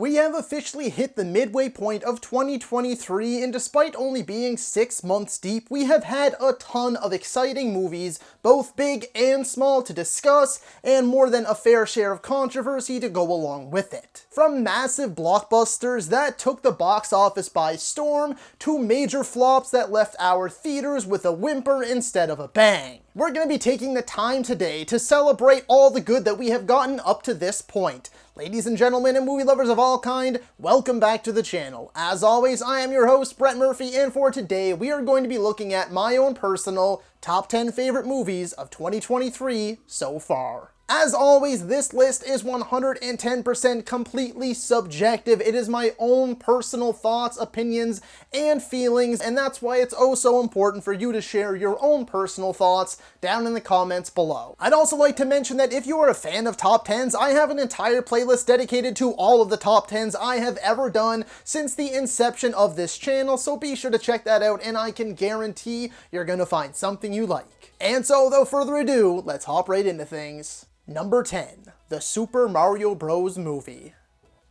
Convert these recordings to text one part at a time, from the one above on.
We have officially hit the midway point of 2023, and despite only being 6 months deep, we have had a ton of exciting movies, both big and small, to discuss, and more than a fair share of controversy to go along with it. From massive blockbusters that took the box office by storm, to major flops that left our theaters with a whimper instead of a bang. We're going to be taking the time today to celebrate all the good that we have gotten up to this point. Ladies and gentlemen and movie lovers of all kind, welcome back to the channel. As always, I am your host, Brett Murphy, and for today, we are going to be looking at my own personal top 10 favorite movies of 2023 so far. As always, this list is 110% completely subjective. It is my own personal thoughts, opinions, and feelings, and that's why it's oh so important for you to share your own personal thoughts down in the comments below. I'd also like to mention that if you are a fan of top 10s, I have an entire playlist dedicated to all of the top 10s I have ever done since the inception of this channel, so be sure to check that out, and I can guarantee you're gonna find something you like. And so, without further ado, let's hop right into things. Number 10, the Super Mario Bros. Movie.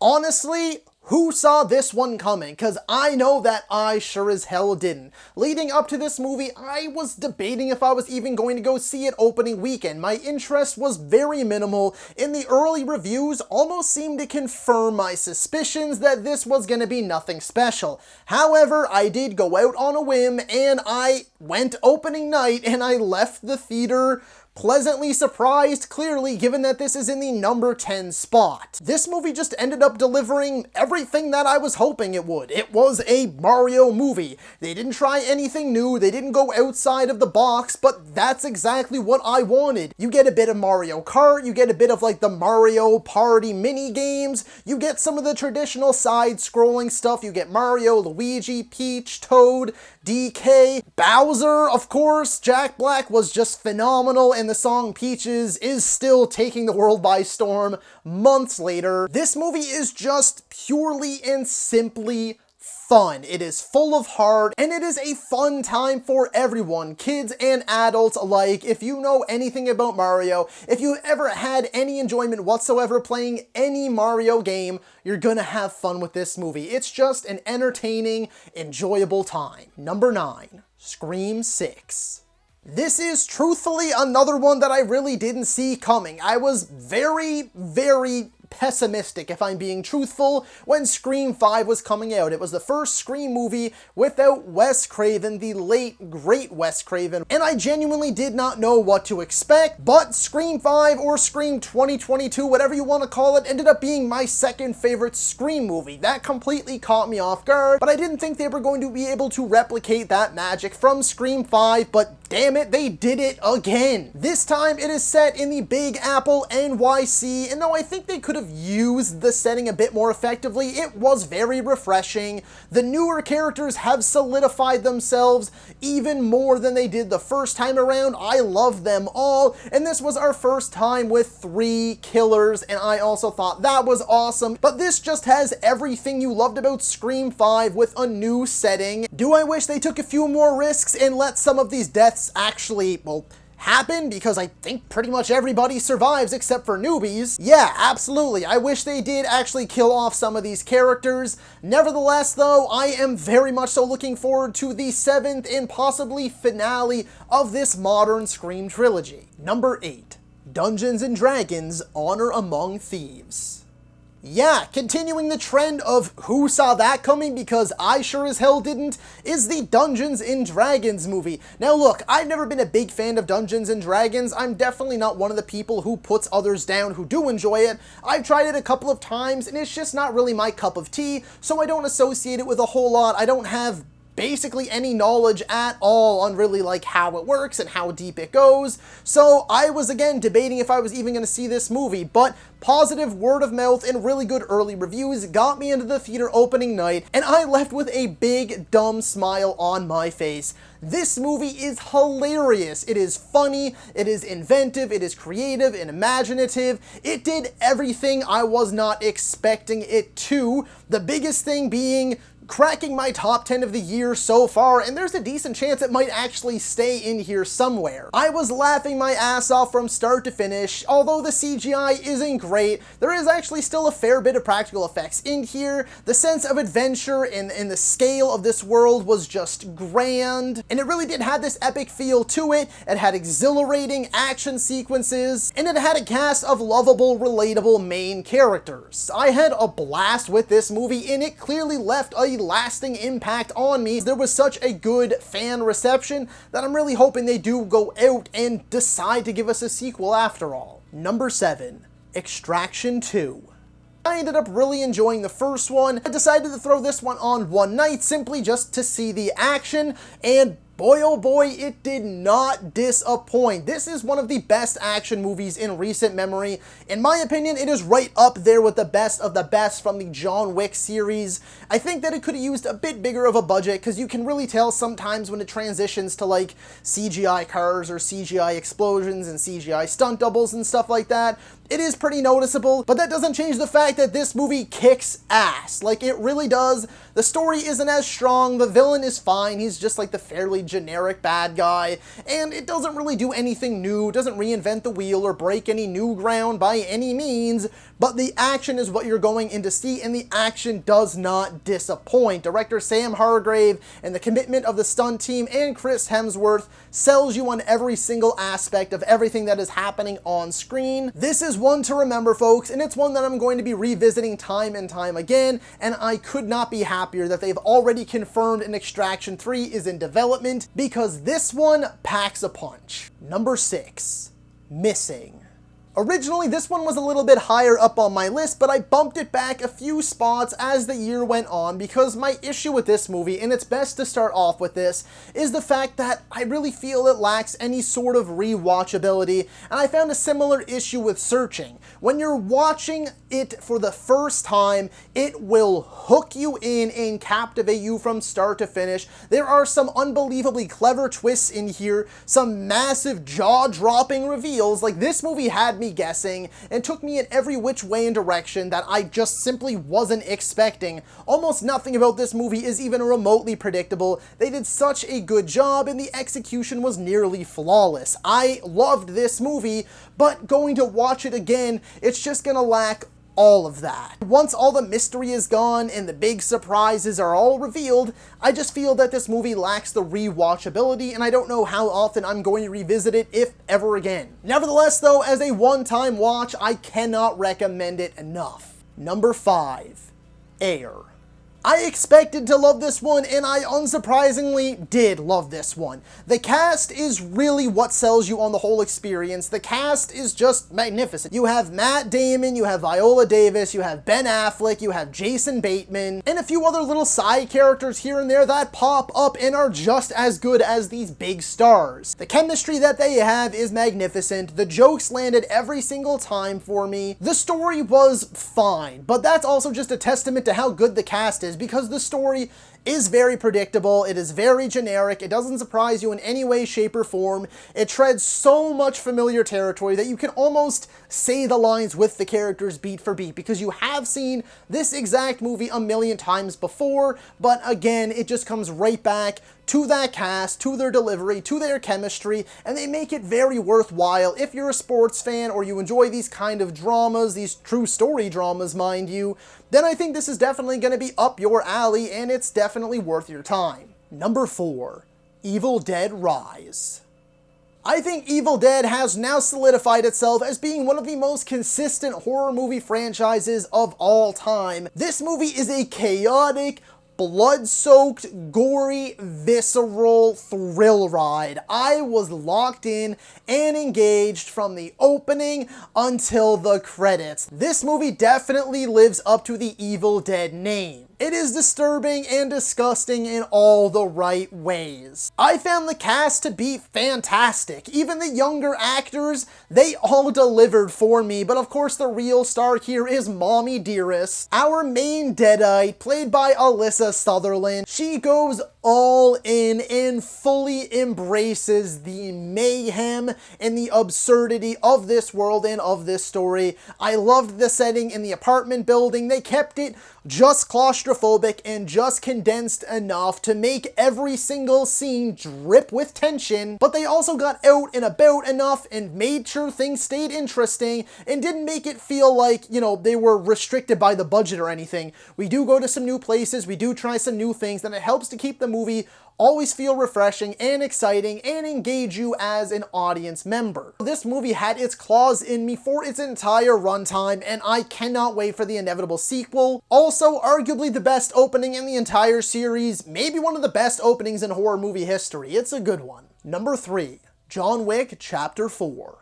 Honestly, who saw this one coming? Cause I know that I sure as hell didn't. Leading up to this movie, I was debating if I was even going to go see it opening weekend. My interest was very minimal, and the early reviews almost seemed to confirm my suspicions that this was gonna be nothing special. However, I did go out on a whim, and I went opening night, and I left the theater pleasantly surprised, clearly, given that this is in the number 10 spot. This movie just ended up delivering everything that I was hoping it would. It was a Mario movie. They didn't try anything new, they didn't go outside of the box, but that's exactly what I wanted. You get a bit of Mario Kart, you get a bit of like the Mario Party mini games, you get some of the traditional side-scrolling stuff, you get Mario, Luigi, Peach, Toad, DK, Bowser, of course. Jack Black was just phenomenal, and the song Peaches is still taking the world by storm months later. This movie is just purely and simply fun. It is full of heart, and it is a fun time for everyone, kids and adults alike. If you know anything about Mario, if you've ever had any enjoyment whatsoever playing any Mario game, you're gonna have fun with this movie. It's just an entertaining, enjoyable time. Number 9, Scream 6. This is truthfully another one that I really didn't see coming. I was very pessimistic, if I'm being truthful, when Scream 5 was coming out. It was the first Scream movie without Wes Craven, the late, great Wes Craven, and I genuinely did not know what to expect, but Scream 5 or Scream 2022, whatever you want to call it, ended up being my second favorite Scream movie. That completely caught me off guard, but I didn't think they were going to be able to replicate that magic from Scream 5, but damn it, they did it again. This time it is set in the Big Apple, NYC, and though I think they could have used the setting a bit more effectively, it was very refreshing. The newer characters have solidified themselves even more than they did the first time around. I love them all, and this was our first time with 3 killers, and I also thought that was awesome. But this just has everything you loved about Scream 5 with a new setting. Do I wish they took a few more risks and let some of these deaths actually, well, happen, because I think pretty much everybody survives except for newbies? Yeah, absolutely. I wish they did actually kill off some of these characters. Nevertheless, though, I am very much so looking forward to the 7th and possibly finale of this modern Scream trilogy. Number 8, Dungeons & Dragons: Honor Among Thieves. Yeah, continuing the trend of who saw that coming, because I sure as hell didn't, is the Dungeons & Dragons movie. Now look, I've never been a big fan of Dungeons & Dragons. I'm definitely not one of the people who puts others down who do enjoy it. I've tried it a couple of times, and it's just not really my cup of tea, so I don't associate it with a whole lot. I don't have basically any knowledge at all on really like how it works and how deep it goes. So I was again debating if I was even going to see this movie, but positive word of mouth and really good early reviews got me into the theater opening night, and I left with a big dumb smile on my face. This movie is hilarious. It is funny, it is inventive, it is creative and imaginative. It did everything I was not expecting it to. The biggest thing being cracking my top 10 of the year so far, and there's a decent chance it might actually stay in here somewhere. I was laughing my ass off from start to finish. Although the CGI isn't great, there is actually still a fair bit of practical effects in here. The sense of adventure and the scale of this world was just grand, and it really did have this epic feel to it. It had exhilarating action sequences, and it had a cast of lovable, relatable main characters. I had a blast with this movie, and it clearly left a lasting impact on me. There was such a good fan reception that I'm really hoping they do go out and decide to give us a sequel after all. Number 7, Extraction 2. I ended up really enjoying the first one. I decided to throw this one on one night simply just to see the action, and boy oh boy, it did not disappoint. This is one of the best action movies in recent memory. In my opinion, it is right up there with the best of the best from the John Wick series. I think that it could have used a bit bigger of a budget, because you can really tell sometimes when it transitions to like CGI cars or CGI explosions and CGI stunt doubles and stuff like that. It is pretty noticeable, but that doesn't change the fact that this movie kicks ass. Like, it really does. The story isn't as strong, the villain is fine, he's just like the fairly generic bad guy, and it doesn't really do anything new, doesn't reinvent the wheel or break any new ground by any means, but the action is what you're going in to see, and the action does not disappoint. Director Sam Hargrave and the commitment of the stunt team and Chris Hemsworth sells you on every single aspect of everything that is happening on screen. This is one to remember, folks, and it's one that I'm going to be revisiting time and time again, and I could not be happier that they've already confirmed an Extraction 3 is in development, because this one packs a punch. Number 6, Missing. Originally, this one was a little bit higher up on my list, but I bumped it back a few spots as the year went on, because my issue with this movie, and it's best to start off with this, is the fact that I really feel it lacks any sort of rewatchability, and I found a similar issue with Searching. When you're watching it for the first time, it will hook you in and captivate you from start to finish. There are some unbelievably clever twists in here, some massive jaw-dropping reveals. Like, this movie had me guessing and took me in every which way and direction that I just simply wasn't expecting. Almost nothing about this movie is even remotely predictable. They did such a good job, and the execution was nearly flawless. I loved this movie, but going to watch it again, it's just gonna lack all of that. Once all the mystery is gone and the big surprises are all revealed, I just feel that this movie lacks the rewatchability, and I don't know how often I'm going to revisit it, if ever again. Nevertheless though, as a one-time watch, I cannot recommend it enough. Number 5, Air. I expected to love this one, and I unsurprisingly did love this one. The cast is really what sells you on the whole experience. The cast is just magnificent. You have Matt Damon, you have Viola Davis, you have Ben Affleck, you have Jason Bateman, and a few other little side characters here and there that pop up and are just as good as these big stars. The chemistry that they have is magnificent. The jokes landed every single time for me. The story was fine, but that's also just a testament to how good the cast is, because the story is very predictable, it is very generic, it doesn't surprise you in any way, shape, or form. It treads so much familiar territory that you can almost say the lines with the characters beat for beat, because you have seen this exact movie a million times before, but again, it just comes right back to that cast, to their delivery, to their chemistry, and they make it very worthwhile. If you're a sports fan or you enjoy these kind of dramas, these true story dramas, mind you, then I think this is definitely going to be up your alley, and it's definitely worth your time. Number 4, Evil Dead Rise. I think Evil Dead has now solidified itself as being one of the most consistent horror movie franchises of all time. This movie is a chaotic, blood-soaked, gory, visceral thrill ride. I was locked in and engaged from the opening until the credits. This movie definitely lives up to the Evil Dead name. It is disturbing and disgusting in all the right ways. I found the cast to be fantastic. Even the younger actors, they all delivered for me, but of course the real star here is Mommy Dearest. Our main Deadite, played by Alyssa Sutherland, she goes all in and fully embraces the mayhem and the absurdity of this world and of this story. I loved the setting in the apartment building. They kept it just claustrophobic claustrophobic and just condensed enough to make every single scene drip with tension, but they also got out and about enough and made sure things stayed interesting and didn't make it feel like, you know, they were restricted by the budget or anything. We do go to some new places, we do try some new things, and it helps to keep the movie always feel refreshing and exciting and engage you as an audience member. This movie had its claws in me for its entire runtime, and I cannot wait for the inevitable sequel. Also, arguably the best opening in the entire series, maybe one of the best openings in horror movie history. It's a good one. Number 3, John Wick Chapter 4.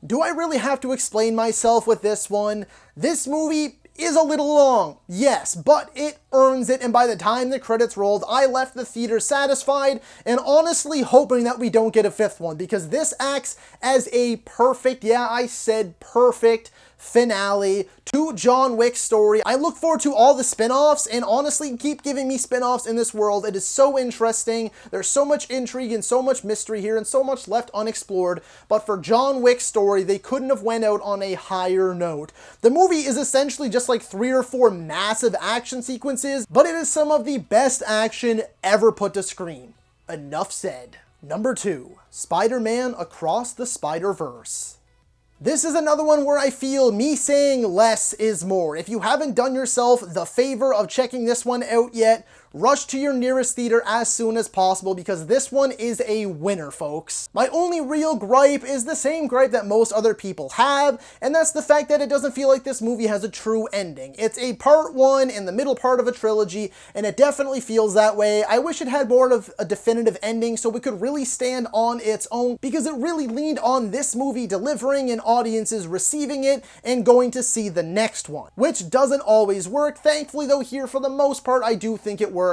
Do I really have to explain myself with this one? This movie is a little long, yes, but it earns it, and by the time the credits rolled, I left the theater satisfied and honestly hoping that we don't get a 5th one, because this acts as a perfect, yeah, I said perfect, finale to John Wick's story. I look forward to all the spin-offs, and honestly, keep giving me spin-offs in this world. It is so interesting. There's so much intrigue and so much mystery here and so much left unexplored, but for John Wick's story, they couldn't have went out on a higher note. The movie is essentially just like 3 or 4 massive action sequences, but it is some of the best action ever put to screen. Enough said. Number 2, Spider-Man Across the Spider-Verse. This is another one where I feel me saying less is more. If you haven't done yourself the favor of checking this one out yet, rush to your nearest theater as soon as possible, because this one is a winner, folks. My only real gripe is the same gripe that most other people have, and that's the fact that it doesn't feel like this movie has a true ending. It's a part 1 in the middle part of a trilogy, and it definitely feels that way. I wish it had more of a definitive ending so it could really stand on its own, because it really leaned on this movie delivering and audiences receiving it and going to see the next one, which doesn't always work. Thankfully, though, here for the most part, I do think it works.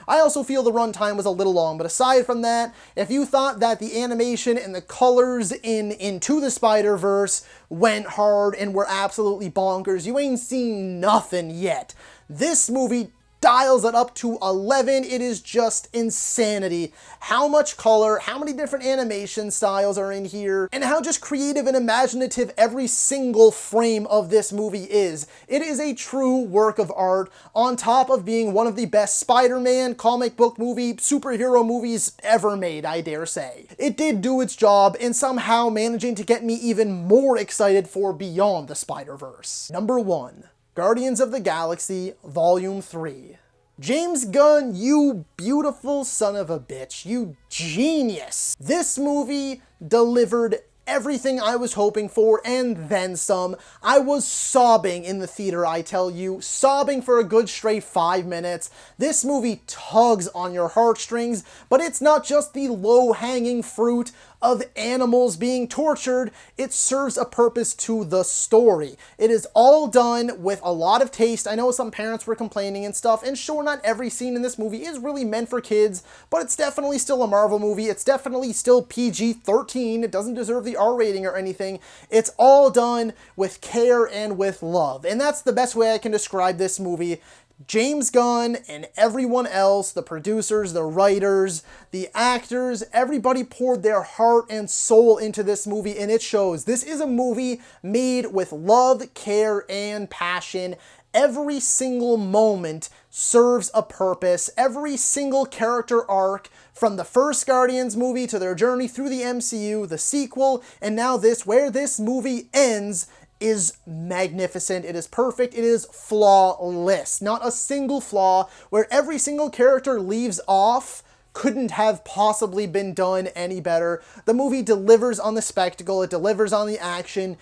I also feel the runtime was a little long, but aside from that, if you thought that the animation and the colors in Into the Spider-Verse went hard and were absolutely bonkers, you ain't seen nothing yet. This movie dials it up to 11. It is just insanity how much color, how many different animation styles are in here, and how just creative and imaginative every single frame of this movie is. It is a true work of art, on top of being one of the best Spider-Man comic book movie, superhero movies ever made, I dare say. It did do its job in somehow managing to get me even more excited for Beyond the Spider-Verse. Number 1. Guardians of the Galaxy Volume 3. James Gunn, you beautiful son of a bitch, you genius. This movie delivered everything I was hoping for and then some. I was sobbing in the theater, I tell you, sobbing for a good straight 5 minutes. This movie tugs on your heartstrings, but it's not just the low-hanging fruit of animals being tortured. It serves a purpose to the story. It is all done with a lot of taste. I know some parents were complaining and stuff, and sure, not every scene in this movie is really meant for kids, but it's definitely still a Marvel movie. It's definitely still PG-13. It doesn't deserve the R rating or anything. It's all done with care and with love, and that's the best way I can describe this movie. James Gunn and everyone else, the producers, the writers, the actors, everybody poured their heart and soul into this movie, and it shows. This is a movie made with love, care, and passion. Every single moment serves a purpose. Every single character arc, from the first Guardians movie to their journey through the MCU, the sequel, and now this, where this movie ends, is magnificent. It is perfect. It is flawless. Not a single flaw. Where every single character leaves off couldn't have possibly been done any better. The movie delivers on the spectacle. It delivers on the action.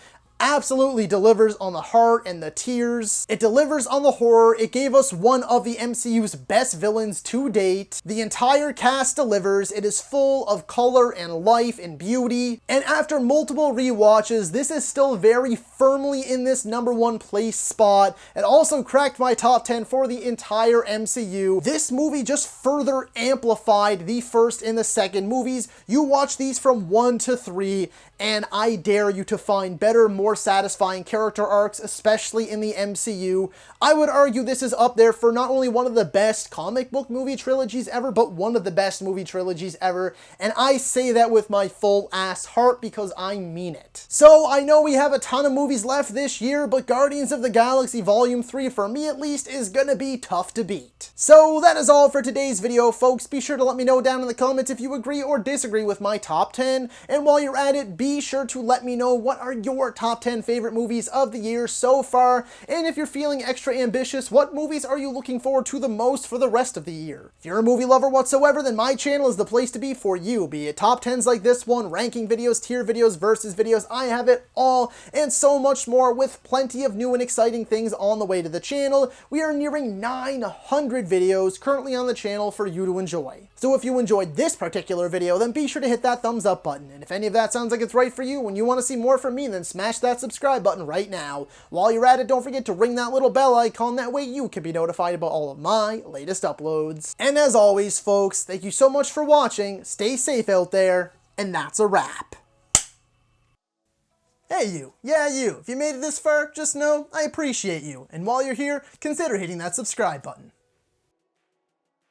Absolutely delivers on the heart and the tears. It delivers on the horror. It gave us one of the MCU's best villains to date. The entire cast delivers. It is full of color and life and beauty. And after multiple rewatches, this is still very firmly in this number 1 place spot. It also cracked my top 10 for the entire MCU. This movie just further amplified the first and the second movies. You watch these from 1 to 3, and I dare you to find better, more more satisfying character arcs, especially in the MCU. I would argue this is up there for not only one of the best comic book movie trilogies ever, but one of the best movie trilogies ever, and I say that with my full ass heart because I mean it. So I know we have a ton of movies left this year, but Guardians of the Galaxy Volume 3, for me at least, is gonna be tough to beat. So that is all for today's video, folks. Be sure to let me know down in the comments if you agree or disagree with my top 10, and while you're at it, be sure to let me know what are your top 10 favorite movies of the year so far, and if you're feeling extra ambitious, what movies are you looking forward to the most for the rest of the year? If you're a movie lover whatsoever, then my channel is the place to be for you, be it top 10s like this one, ranking videos, tier videos, versus videos, I have it all, and so much more, with plenty of new and exciting things on the way to the channel. We are nearing 900 videos currently on the channel for you to enjoy. So if you enjoyed this particular video, then be sure to hit that thumbs up button, and if any of that sounds like it's right for you and you want to see more from me, then smash that subscribe button right now. While you're at it, don't forget to ring that little bell icon, that way you can be notified about all of my latest uploads. And as always, folks, thank you so much for watching, stay safe out there, and that's a wrap. Hey you, yeah you, if you made it this far, just know I appreciate you, and while you're here, consider hitting that subscribe button.